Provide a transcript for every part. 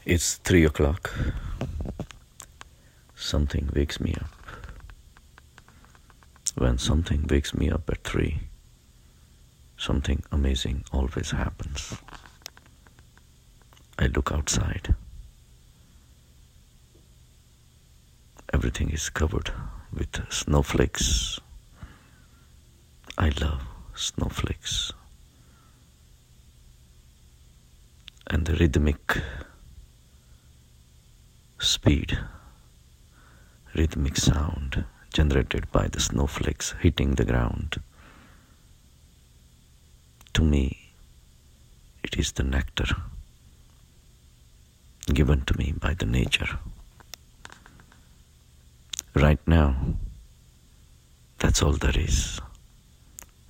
It's 3 o'clock. Something wakes me up. When something wakes me up at 3, something amazing always happens. I look outside. Everything is covered with snowflakes. I love snowflakes. And the rhythmic speed, rhythmic sound generated by the snowflakes hitting the ground. To me, it is the nectar given to me by the nature. Right now, that's all there is.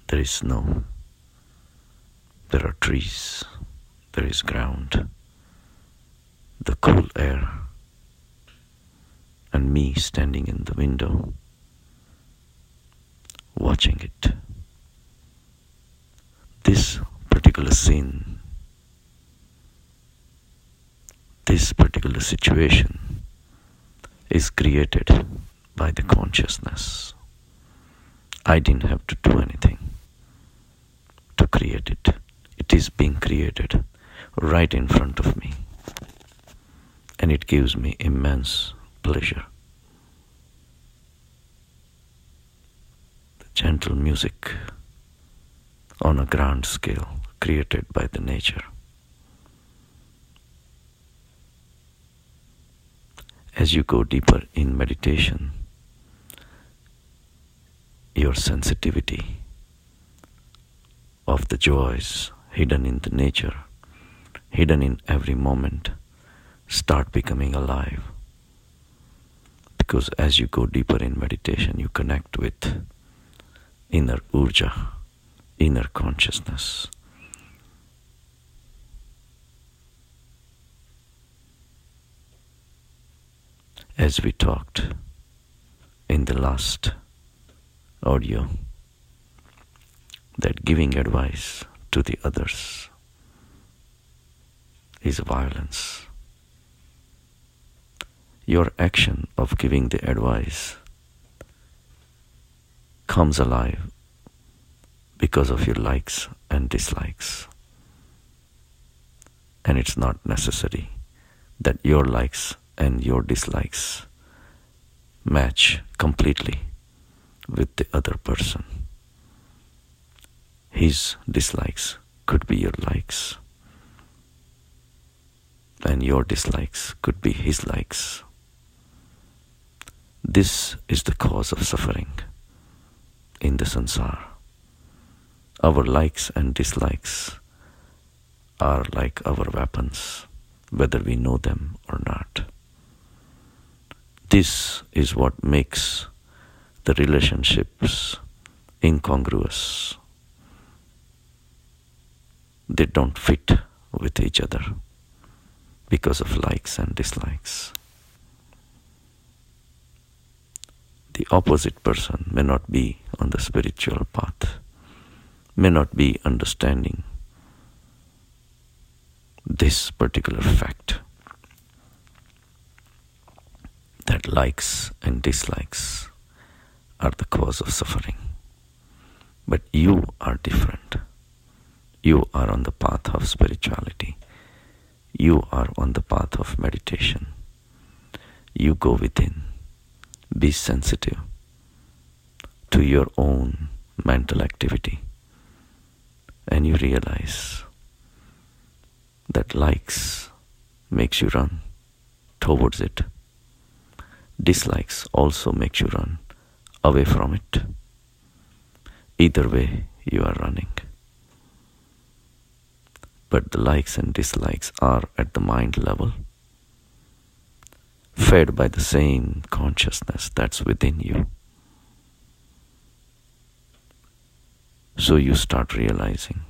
There is snow. There are trees. There is ground. The cool air. And me standing in the window, watching it. This particular scene, this particular situation is created by the consciousness. I didn't have to do anything to create it. It is being created right in front of me. And it gives me immense pleasure. The gentle music on a grand scale created by the nature. As you go deeper in meditation, your sensitivity of the joys hidden in the nature, hidden in every moment, start becoming alive. Because as you go deeper in meditation, you connect with inner urja, inner consciousness. As we talked in the last audio, that giving advice to the others is violence. Your action of giving the advice comes alive because of your likes and dislikes. And it's not necessary that your likes and your dislikes match completely with the other person. His dislikes could be your likes, and your dislikes could be his likes. This is the cause of suffering in the sansar. Our likes and dislikes are like our weapons, whether we know them or not. This is what makes the relationships incongruous. They don't fit with each other because of likes and dislikes. The opposite person may not be on the spiritual path, may not be understanding this particular fact, that likes and dislikes are the cause of suffering. But you are different. You are on the path of spirituality. You are on the path of meditation. You go within. Be sensitive to your own mental activity, and you realize that likes makes you run towards it. Dislikes also makes you run away from it. Either way, you are running. But the likes and dislikes are at the mind level, fed by the same consciousness that's within you. So you start realizing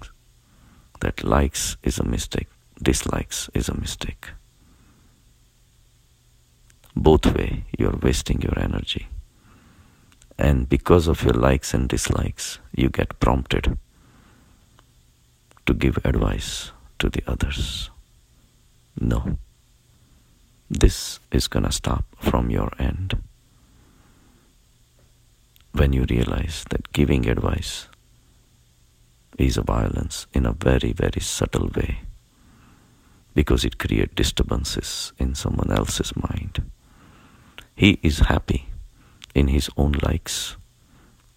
that likes is a mistake, dislikes is a mistake. Both way, you're wasting your energy. And because of your likes and dislikes, you get prompted to give advice to the others. No, This is gonna stop from your end when you realize that giving advice is a violence in a very, very subtle way, because it creates disturbances in someone else's mind. He is happy in his own likes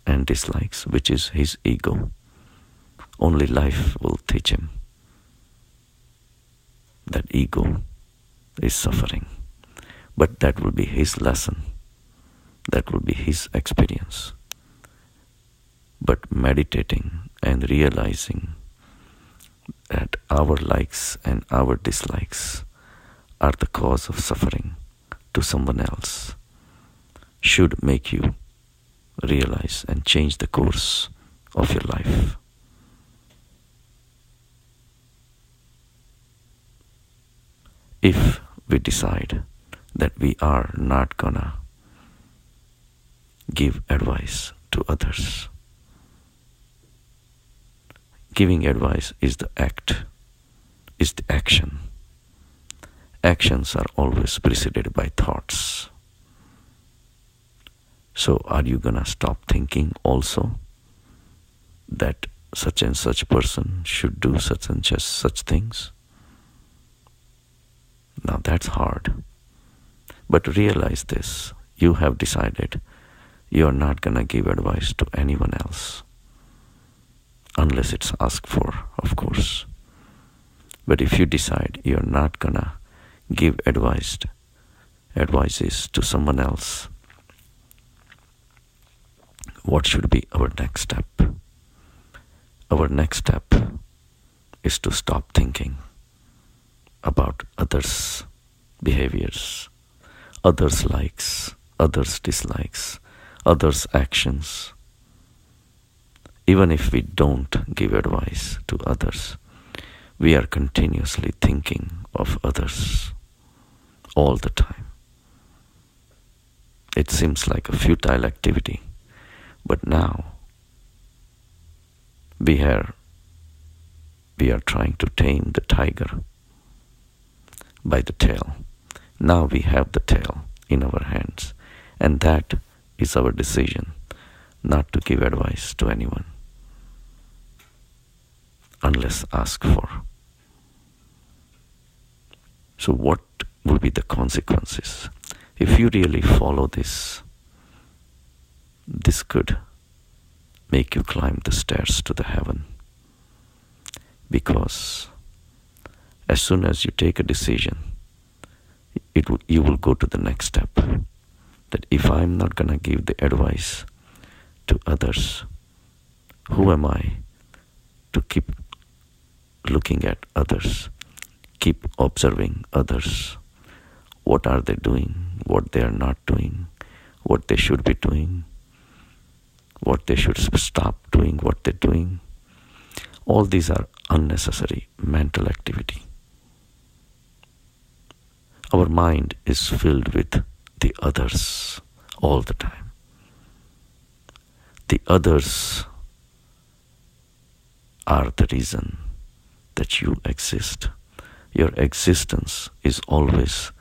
and dislikes, which is his ego. Only life will teach him that ego is suffering. But that will be his lesson. That will be his experience. But meditating and realizing that our likes and our dislikes are the cause of suffering to someone else should make you realize and change the course of your life. If we decide that we are not gonna give advice to others, giving advice is the act, is the action. Actions are always preceded by thoughts. So are you gonna stop thinking also that such and such person should do such and such things? Now that's hard. But realize this, you have decided you are not gonna give advice to anyone else. Unless it's asked for, of course. But if you decide you're not gonna give advices to someone else, what should be our next step? Our next step is to stop thinking about others' behaviors, others' likes, others' dislikes, others' actions. Even if we don't give advice to others, we are continuously thinking of others all the time. It seems like a futile activity, but now we are trying to tame the tiger by the tail. Now we have the tail in our hands, and that is our decision, not to give advice to anyone unless asked for. So what will be the consequences? If you really follow this, this could make you climb the stairs to the heaven. Because as soon as you take a decision, you will go to the next step. That if I'm not going to give the advice to others, who am I to keep looking at others, keep observing others? What are they doing, what they are not doing, what they should be doing, what they should stop doing, what they're doing? All these are unnecessary mental activity. Our mind is filled with the others all the time. The others are the reason that you exist. Your existence is always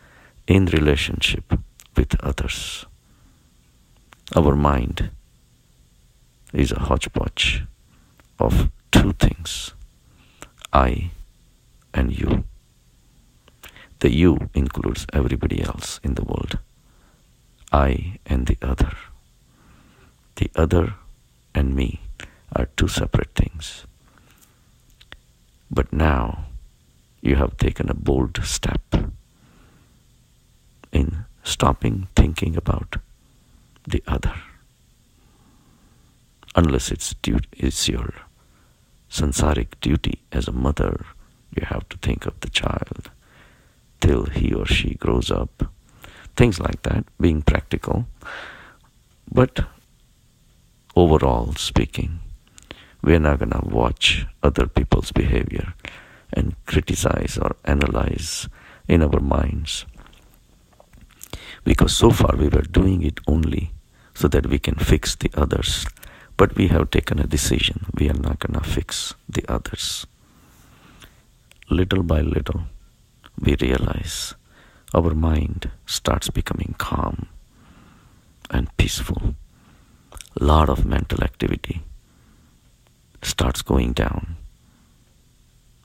in relationship with others. Our mind is a hodgepodge of two things, I and you. The you includes everybody else in the world. I and the other. The other and me are two separate things. But now you have taken a bold step in stopping thinking about the other. Unless it's your sansaric duty as a mother, you have to think of the child till he or she grows up. Things like that, being practical. But overall speaking, we're not going to watch other people's behavior and criticize or analyze in our minds. Because so far we were doing it only so that we can fix the others. But we have taken a decision. We are not going to fix the others. Little by little, we realize our mind starts becoming calm and peaceful. A lot of mental activity starts going down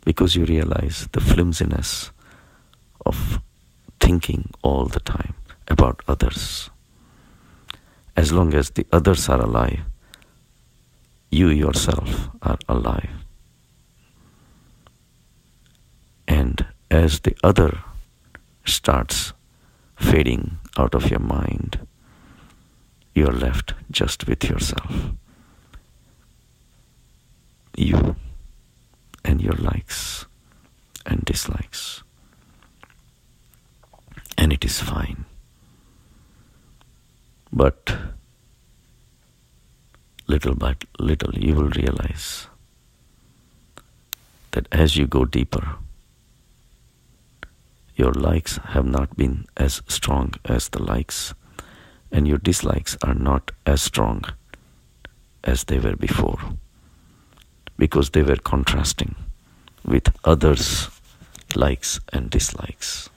because you realize the flimsiness of thinking all the time about others. As long as the others are alive, you yourself are alive. And as the other starts fading out of your mind, you are left just with yourself. You and your likes and dislikes. And it is fine. But little by little you will realize that as you go deeper, your likes have not been as strong as the likes, and your dislikes are not as strong as they were before, because they were contrasting with others' likes and dislikes.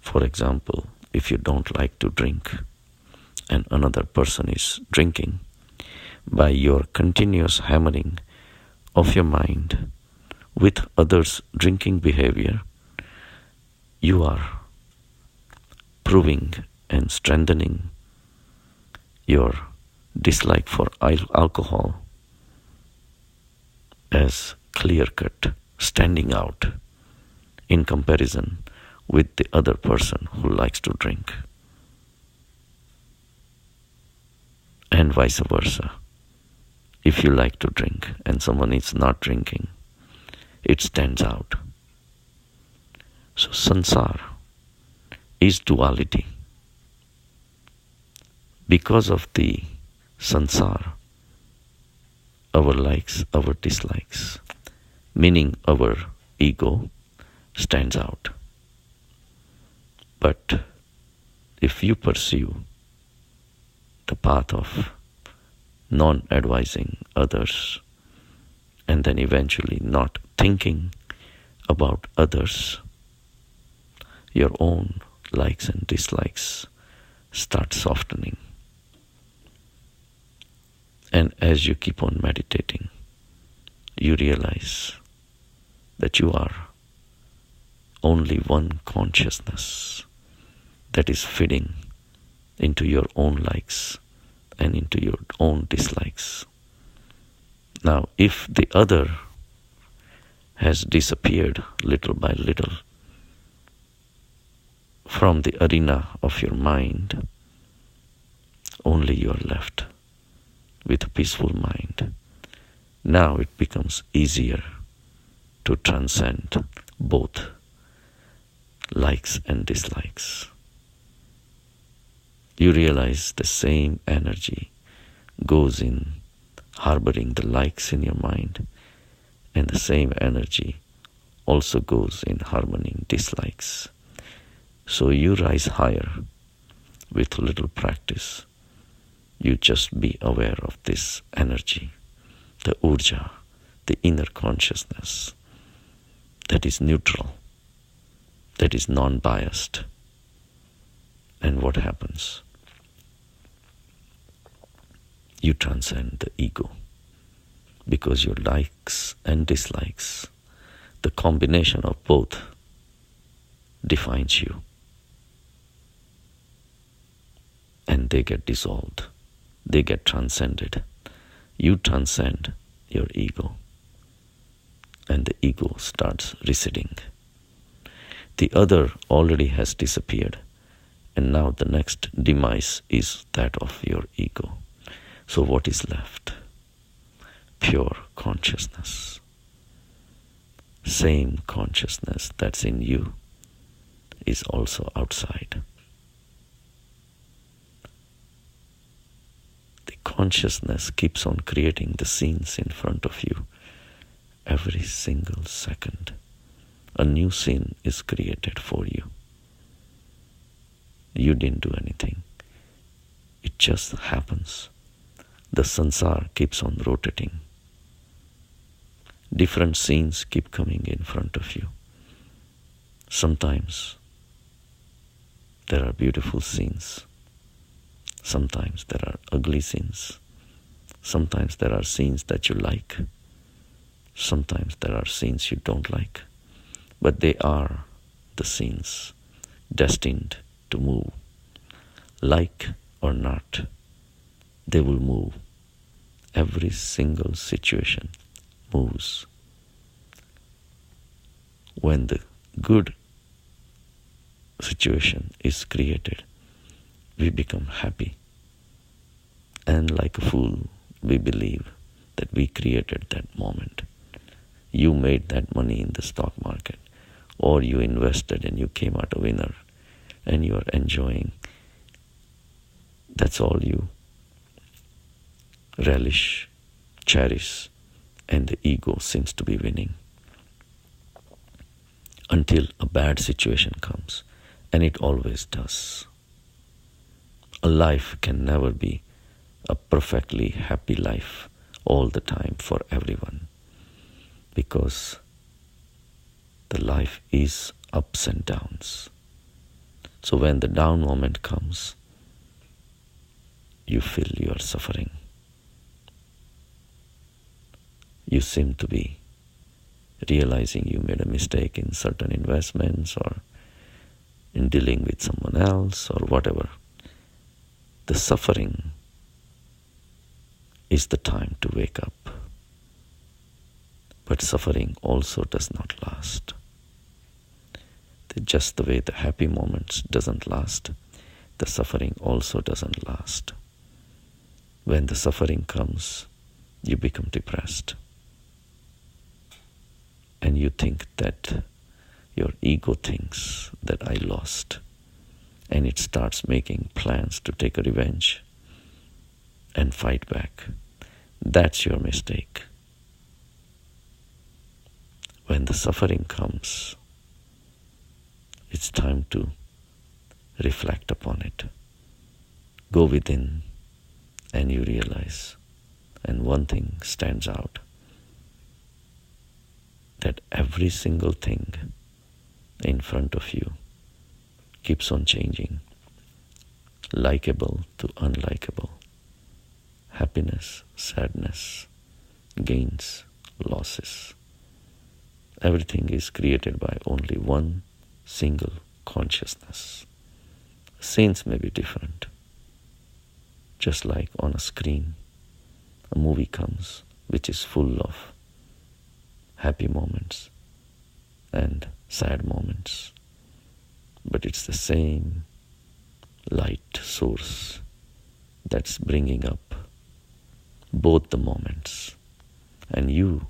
For example, if you don't like to drink and another person is drinking, by your continuous hammering of your mind with others' drinking behavior, you are proving and strengthening your dislike for alcohol as clear-cut, standing out in comparison with the other person who likes to drink. And vice versa. If you like to drink and someone is not drinking, it stands out. So sansar is duality. Because of the sansar, our likes, our dislikes, meaning our ego, stands out. But if you pursue the path of non-advising others and then eventually not thinking about others, your own likes and dislikes start softening. And as you keep on meditating, you realize that you are only one consciousness that is feeding into your own likes and into your own dislikes. Now, if the other has disappeared little by little from the arena of your mind, only you are left with a peaceful mind. Now it becomes easier to transcend both likes and dislikes. You realize the same energy goes in harboring the likes in your mind, and the same energy also goes in harboring dislikes. So you rise higher with little practice. You just be aware of this energy, the urja, the inner consciousness that is neutral, that is non-biased. And what happens? You transcend the ego, because your likes and dislikes, the combination of both, defines you. And they get dissolved. They get transcended. You transcend your ego, and the ego starts receding. The other already has disappeared, and now the next demise is that of your ego. So what is left? Pure consciousness. Same consciousness that's in you is also outside. The consciousness keeps on creating the scenes in front of you. Every single second, a new scene is created for you. You didn't do anything. It just happens. The sansar keeps on rotating. Different scenes keep coming in front of you. Sometimes there are beautiful scenes. Sometimes there are ugly scenes. Sometimes there are scenes that you like. Sometimes there are scenes you don't like. But they are the scenes destined to move. Like or not, they will move. Every single situation moves. When the good situation is created, we become happy. And like a fool, we believe that we created that moment. You made that money in the stock market, or you invested and you came out a winner, and you are enjoying. That's all you relish, cherish, and the ego seems to be winning. Until a bad situation comes, and it always does. A life can never be a perfectly happy life all the time for everyone, because the life is ups and downs. So when the down moment comes, you feel you are suffering. You seem to be realizing you made a mistake in certain investments or in dealing with someone else or whatever. The suffering is the time to wake up. But suffering also does not last. Just the way the happy moments doesn't last, the suffering also doesn't last. When the suffering comes, you become depressed. And you think that your ego thinks that I lost. And it starts making plans to take a revenge and fight back. That's your mistake. When the suffering comes, it's time to reflect upon it. Go within and you realize. And one thing stands out, that every single thing in front of you keeps on changing. Likeable to unlikable. Happiness, sadness, gains, losses. Everything is created by only one single consciousness. Scenes may be different. Just like on a screen, a movie comes which is full of happy moments and sad moments. But it's the same light source that's bringing up both the moments. And you,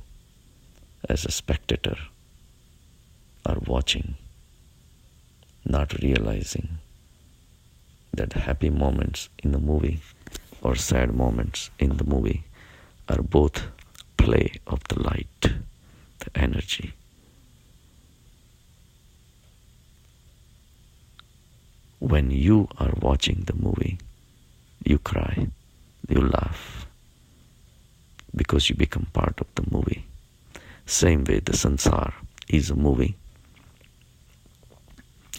as a spectator, are watching, not realizing that happy moments in the movie or sad moments in the movie are both play of the light, the energy. When you are watching the movie, you cry, you laugh, because you become part of the movie. Same way the sansar is a movie.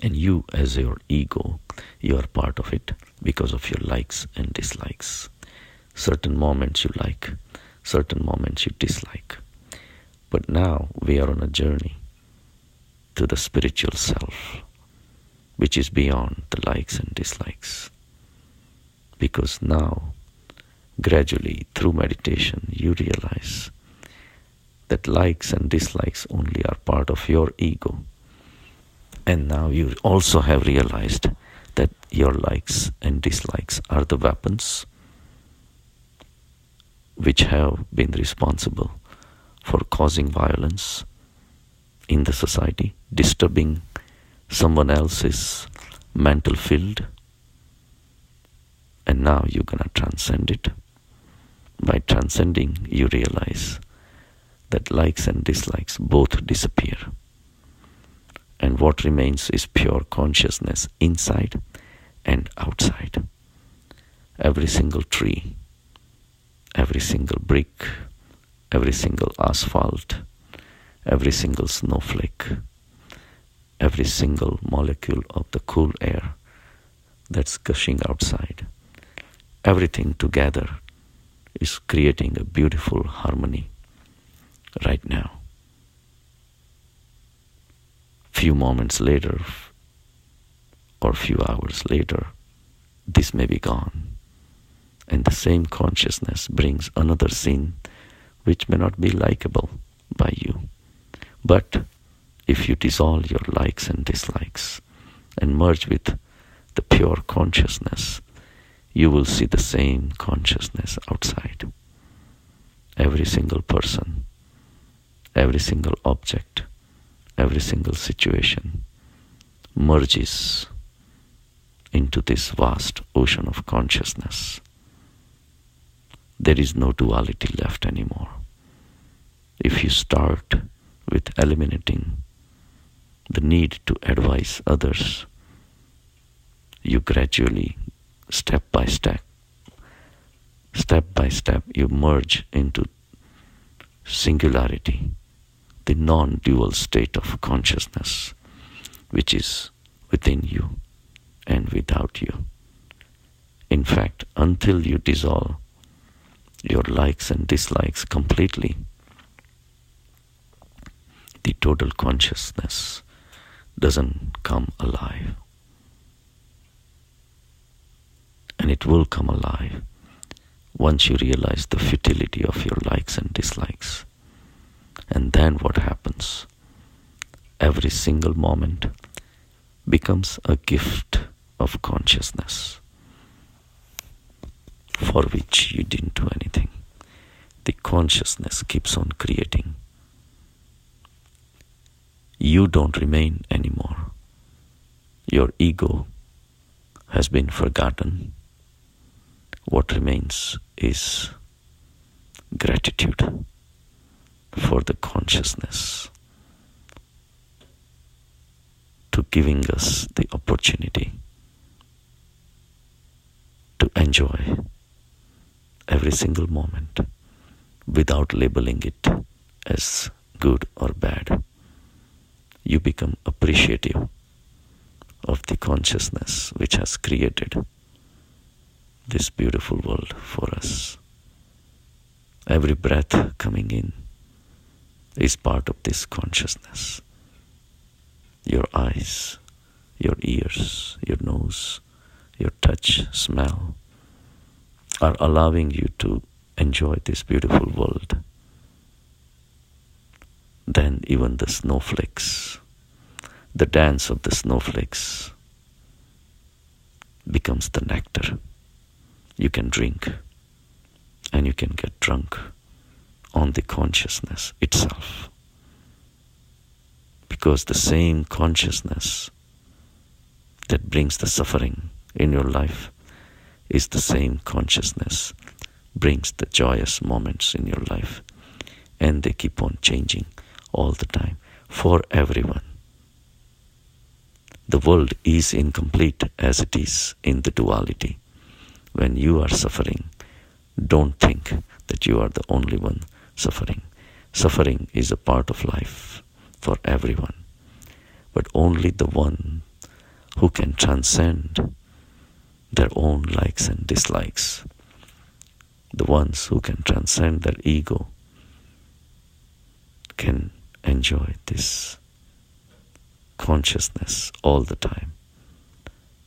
And you as your ego, you are part of it because of your likes and dislikes. Certain moments you like, certain moments you dislike. But now we are on a journey to the spiritual self, which is beyond the likes and dislikes. Because now, gradually, through meditation, you realize that likes and dislikes only are part of your ego. And now you also have realized that your likes and dislikes are the weapons which have been responsible for causing violence in the society, disturbing someone else's mental field. And now you're going to transcend it. By transcending, you realize that likes and dislikes both disappear. And what remains is pure consciousness inside and outside. Every single tree, every single brick, every single asphalt, every single snowflake, every single molecule of the cool air that's gushing outside. Everything together is creating a beautiful harmony right now. Few moments later or few hours later, this may be gone, and the same consciousness brings another scene which may not be likable by you. But if you dissolve your likes and dislikes and merge with the pure consciousness, you will see the same consciousness outside. Every single person, every single object, every single situation merges into this vast ocean of consciousness. There is no duality left anymore. If you start with eliminating the need to advise others, you gradually, step by step, you merge into singularity, the non-dual state of consciousness, which is within you and without you. In fact, until you dissolve your likes and dislikes completely, the total consciousness doesn't come alive. And it will come alive once you realize the futility of your likes and dislikes. And then what happens? Every single moment becomes a gift of consciousness for which you didn't do anything. The consciousness keeps on creating. You don't remain anymore. Your ego has been forgotten. What remains is gratitude for the consciousness to giving us the opportunity to enjoy every single moment without labeling it as good or bad. You become appreciative of the consciousness which has created this beautiful world for us. Every breath coming in is part of this consciousness. Your eyes, your ears, your nose, your touch, smell are allowing you to enjoy this beautiful world. Then even the snowflakes, the dance of the snowflakes becomes the nectar. You can drink and you can get drunk on the consciousness itself. Because the same consciousness that brings the suffering in your life is the same consciousness brings the joyous moments in your life. And they keep on changing all the time for everyone. The world is incomplete as it is in the duality. When you are suffering, don't think that you are the only one suffering. Suffering is a part of life for everyone. But only the one who can transcend their own likes and dislikes, the ones who can transcend their ego, can enjoy this consciousness all the time.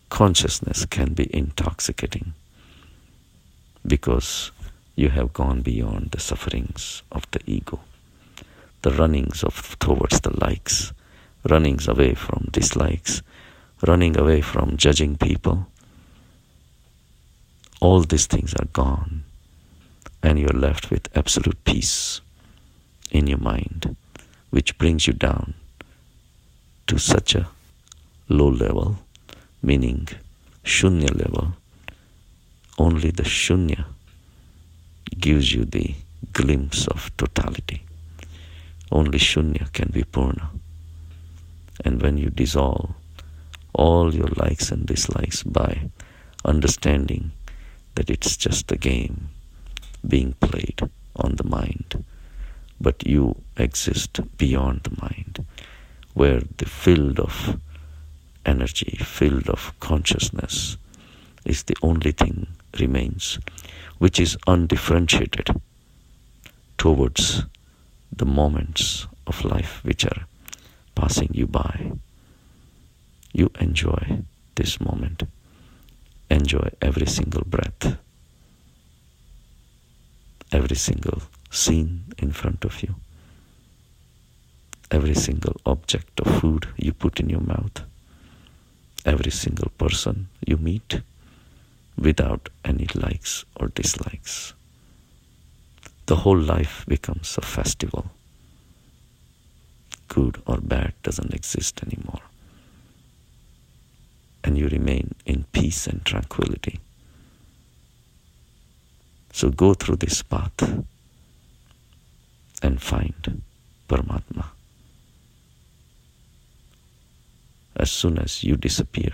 Consciousness can be intoxicating because you have gone beyond the sufferings of the ego, the runnings towards the likes, runnings away from dislikes, running away from judging people. All these things are gone, and you're left with absolute peace in your mind, which brings you down to such a low level, meaning shunya level. Only the shunya gives you the glimpse of totality. Only shunya can be purna. And when you dissolve all your likes and dislikes by understanding that it's just a game being played on the mind, but you exist beyond the mind. where the field of energy, field of consciousness is the only thing remains, which is undifferentiated towards the moments of life which are passing you by. You enjoy this moment. Enjoy every single breath, every single scene in front of you, every single object of food you put in your mouth, every single person you meet without any likes or dislikes. The whole life becomes a festival. Good or bad doesn't exist anymore. And you remain in peace and tranquility. So go through this path and find Paramatma. As soon as you disappear,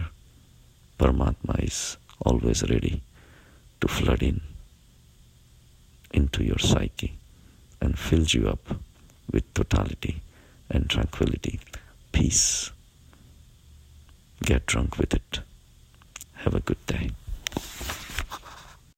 Paramatma is always ready to flood into your psyche and fills you up with totality and tranquility, peace. Get drunk with it. Have a good day.